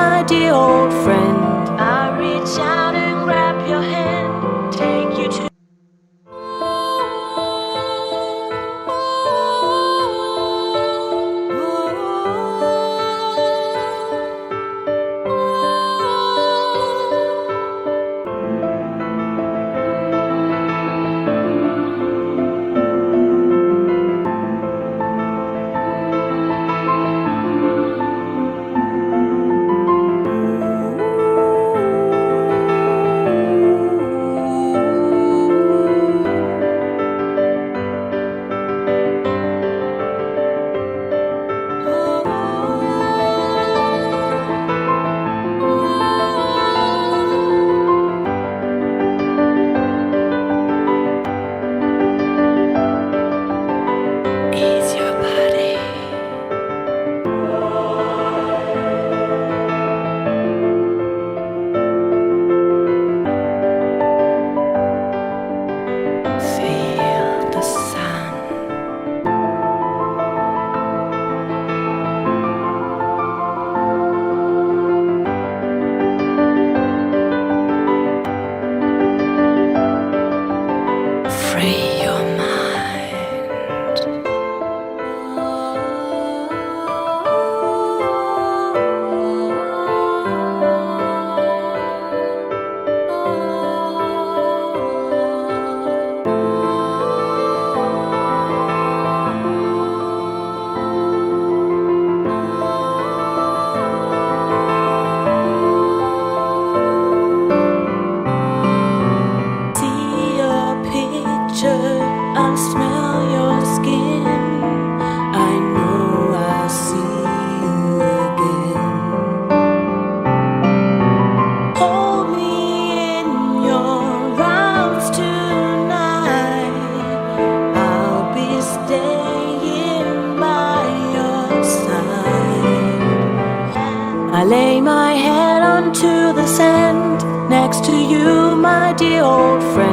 my dear old friend. I reach out and grab your hand, take you to ease your body. Feel the sun. Free your mind. See your picture, I smell your skin. I know I'll see you again. Hold me in your arms tonight. I'll be staying by your side. I lay my head onto the sand next to you, my dear old friend.